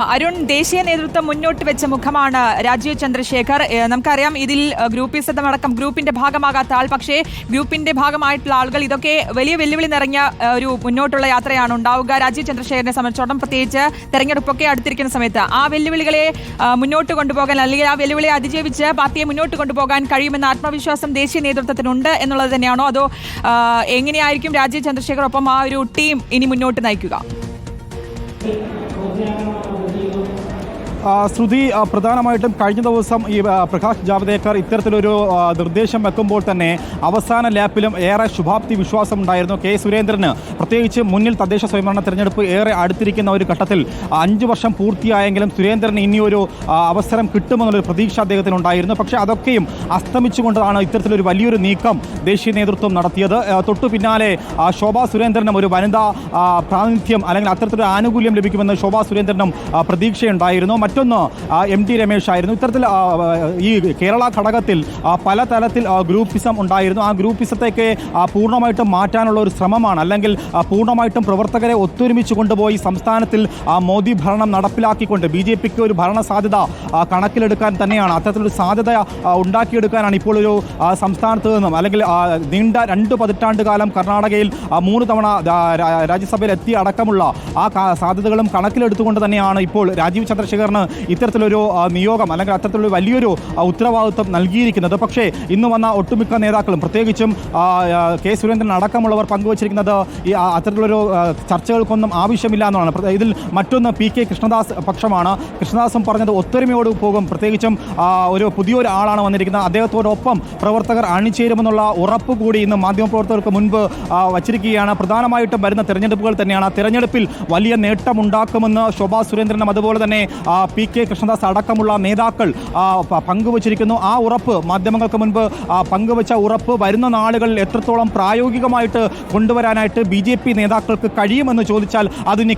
അരുൺ, ദേശീയ നേതൃത്വം മുന്നോട്ട് വെച്ച മുഖമാണ് രാജീവ് ചന്ദ്രശേഖർ. നമുക്കറിയാം ഇതിൽ ഗ്രൂപ്പിസമടക്കം ഗ്രൂപ്പിന്റെ ഭാഗമാകാത്ത ആൾ, പക്ഷേ ഗ്രൂപ്പിന്റെ ഭാഗമായിട്ടുള്ള ആളുകൾ ഇതൊക്കെ വലിയ വെല്ലുവിളി നിറഞ്ഞ ഒരു മുന്നോട്ടുള്ള യാത്രയാണ് ഉണ്ടാവുക. രാജീവ് ചന്ദ്രശേഖരനെ സംബന്ധിച്ചോളം പ്രത്യേകിച്ച് തെരഞ്ഞെടുപ്പൊക്കെ അടുത്തിരിക്കുന്ന സമയത്ത് ആ വെല്ലുവിളികളെ മുന്നോട്ട് കൊണ്ടുപോകാൻ, അല്ലെങ്കിൽ ആ വെല്ലുവിളിയെ അതിജീവിച്ച് പാർട്ടിയെ മുന്നോട്ട് കൊണ്ടുപോകാൻ കഴിയുമെന്ന ആത്മവിശ്വാസം ദേശീയ നേതൃത്വത്തിനുണ്ട് എന്നുള്ളത് തന്നെയാണോ, അതോ എങ്ങനെയായിരിക്കും രാജീവ് ചന്ദ്രശേഖർ ഒപ്പം ആ ഒരു ടീം ഇനി മുന്നോട്ട് നയിക്കുക? ശ്രുതി, പ്രധാനമായിട്ടും കഴിഞ്ഞ ദിവസം ഈ പ്രകാശ് ജാവ്ദേക്കർ ഇത്തരത്തിലൊരു നിർദ്ദേശം വെക്കുമ്പോൾ തന്നെ അവസാന ലാപ്പിലും ഏറെ ശുഭാപ്തി വിശ്വാസമുണ്ടായിരുന്നു. കെ സുരേന്ദ്രന് പ്രത്യേകിച്ച് മുന്നിൽ തദ്ദേശ സ്വയംഭരണ തെരഞ്ഞെടുപ്പ് ഏറെ അടുത്തിരിക്കുന്ന ഒരു ഘട്ടത്തിൽ 5 വർഷം പൂർത്തിയായെങ്കിലും സുരേന്ദ്രന് ഇനിയൊരു അവസരം കിട്ടുമെന്നുള്ളൊരു പ്രതീക്ഷ അദ്ദേഹത്തിനുണ്ടായിരുന്നു. പക്ഷേ അതൊക്കെയും അസ്തമിച്ചുകൊണ്ടാണ് ഇത്തരത്തിലൊരു വലിയൊരു നീക്കം ദേശീയ നേതൃത്വം നടത്തിയത്. തൊട്ടു പിന്നാലെ ശോഭാ സുരേന്ദ്രനും ഒരു വനിതാ പ്രാതിനിധ്യം അല്ലെങ്കിൽ അത്തരത്തിലൊരു ആനുകൂല്യം ലഭിക്കുമെന്ന് ശോഭാ സുരേന്ദ്രനും പ്രതീക്ഷയുണ്ടായിരുന്നു. മറ്റൊന്ന് MT രമേശ് ആയിരുന്നു. ഇത്തരത്തിൽ ഈ കേരള ഘടകത്തിൽ പല തലത്തിൽ ഗ്രൂപ്പിസം ഉണ്ടായിരുന്നു. ആ ഗ്രൂപ്പിസത്തേക്ക് പൂർണ്ണമായിട്ടും മാറ്റാനുള്ള ഒരു ശ്രമമാണ്, അല്ലെങ്കിൽ പൂർണ്ണമായിട്ടും പ്രവർത്തകരെ ഒത്തൊരുമിച്ച് കൊണ്ടുപോയി സംസ്ഥാനത്തിൽ മോദി ഭരണം നടപ്പിലാക്കിക്കൊണ്ട് BJPക്ക് ഒരു ഭരണ സാധ്യത കണക്കിലെടുക്കാൻ തന്നെയാണ്, അത്തരത്തിലൊരു സാധ്യത ഉണ്ടാക്കിയെടുക്കാനാണ് ഇപ്പോൾ ഒരു സംസ്ഥാനത്ത് നിന്നും, അല്ലെങ്കിൽ നീണ്ട 2 പതിറ്റാണ്ട് കാലം കർണാടകയിൽ 3 തവണ രാജ്യസഭയിൽ എത്തിയ അടക്കമുള്ള ആ സാധ്യതകളും കണക്കിലെടുത്തുകൊണ്ട് തന്നെയാണ് ഇപ്പോൾ രാജീവ് ചന്ദ്രശേഖറിന് ഇത്തരത്തിലൊരു നിയോഗം, അല്ലെങ്കിൽ അത്തരത്തിലൊരു വലിയൊരു ഉത്തരവാദിത്വം നൽകിയിരിക്കുന്നത്. പക്ഷേ ഇന്ന് വന്ന ഒട്ടുമിക്ക നേതാക്കളും, പ്രത്യേകിച്ചും കെ സുരേന്ദ്രൻ അടക്കമുള്ളവർ പങ്കുവച്ചിരിക്കുന്നത് ഈ അത്തരത്തിലൊരു ചർച്ചകൾക്കൊന്നും ആവശ്യമില്ല എന്നാണ്. ഇതിൽ മറ്റൊന്ന് PK കൃഷ്ണദാസ് പക്ഷമാണ്. കൃഷ്ണദാസും പറഞ്ഞത് ഒത്തൊരുമയോട് പോകും, പ്രത്യേകിച്ചും ഒരു പുതിയൊരു ആളാണ് വന്നിരിക്കുന്നത്, അദ്ദേഹത്തോടൊപ്പം പ്രവർത്തകർ അണിചേരുമെന്നുള്ള ഉറപ്പ് കൂടി ഇന്ന് മാധ്യമപ്രവർത്തകർക്ക് മുൻപ് വച്ചിരിക്കുകയാണ്. പ്രധാനമായിട്ടും വരുന്ന തെരഞ്ഞെടുപ്പുകൾ തന്നെയാണ്. തെരഞ്ഞെടുപ്പിൽ വലിയ നേട്ടമുണ്ടാക്കുമെന്ന് ശോഭാ സുരേന്ദ്രനും അതുപോലെ തന്നെ PK കൃഷ്ണദാസ് അടക്കമുള്ള നേതാക്കൾ പങ്കുവച്ചിരിക്കുന്നു. ആ ഉറപ്പ് മാധ്യമങ്ങൾക്ക് മുൻപ് പങ്കുവച്ച ഉറപ്പ് വരുന്ന നാളുകളിൽ എത്രത്തോളം പ്രായോഗികമായിട്ട് കൊണ്ടുവരാനായിട്ട് BJP നേതാക്കൾക്ക് കഴിയുമെന്ന് ചോദിച്ചാൽ അതിനി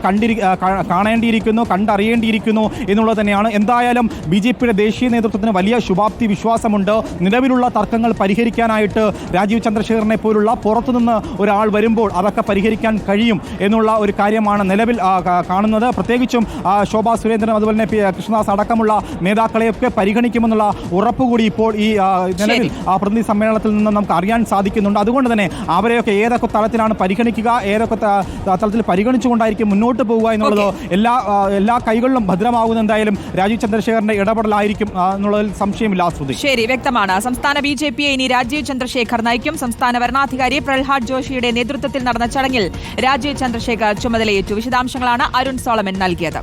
കാണേണ്ടിയിരിക്കുന്നു, കണ്ടറിയേണ്ടിയിരിക്കുന്നു എന്നുള്ളത് തന്നെയാണ്. എന്തായാലും BJPയുടെ ദേശീയ നേതൃത്വത്തിന് വലിയ ശുഭാപ്തി വിശ്വാസമുണ്ട്. നിലവിലുള്ള തർക്കങ്ങൾ പരിഹരിക്കാനായിട്ട് രാജീവ് ചന്ദ്രശേഖരനെ പോലുള്ള പുറത്തുനിന്ന് ഒരാൾ വരുമ്പോൾ അതൊക്കെ പരിഹരിക്കാൻ കഴിയും എന്നുള്ള ഒരു കാര്യമാണ് നിലവിൽ കാണുന്നത്. പ്രത്യേകിച്ചും ശോഭാ സുരേന്ദ്രൻ അതുപോലെ തന്നെ കൃഷ്ണദാസ് അടക്കമുള്ള നേതാക്കളെയൊക്കെ പരിഗണിക്കുമെന്നുള്ള ഉറപ്പ് കൂടി ഇപ്പോൾ ഈ നിലവിൽ പ്രതിനിധി സമ്മേളനത്തിൽ നിന്ന് നമുക്ക് അറിയാൻ സാധിക്കുന്നുണ്ട്. അതുകൊണ്ട് തന്നെ അവരെയൊക്കെ ഏതൊക്കെ തലത്തിലാണ് പരിഗണിക്കുക, ഏതൊക്കെ തലത്തിൽ പരിഗണിച്ചുകൊണ്ടായിരിക്കും മുന്നോട്ട് പോവുക എന്നുള്ളത് എല്ലാ കൈകളിലും ഭദ്രമാകുന്ന എന്തായാലും രാജീവ് ചന്ദ്രശേഖറിന്റെ ഇടപെടലായിരിക്കും എന്നുള്ളതിൽ സംശയമില്ല. ശ്രുതി, ശരി, വ്യക്തമാണ്. സംസ്ഥാന BJPയെ ഇനി രാജീവ് ചന്ദ്രശേഖർ നയിക്കും. സംസ്ഥാന വരണാധികാരി പ്രഹ്ലാദ് ജോഷിയുടെ നേതൃത്വത്തിൽ നടന്ന ചടങ്ങിൽ രാജീവ് ചന്ദ്രശേഖർ ചുമതലയേറ്റു. വിശദാംശങ്ങളാണ് അരുൺ സോളമൻ നൽകിയത്.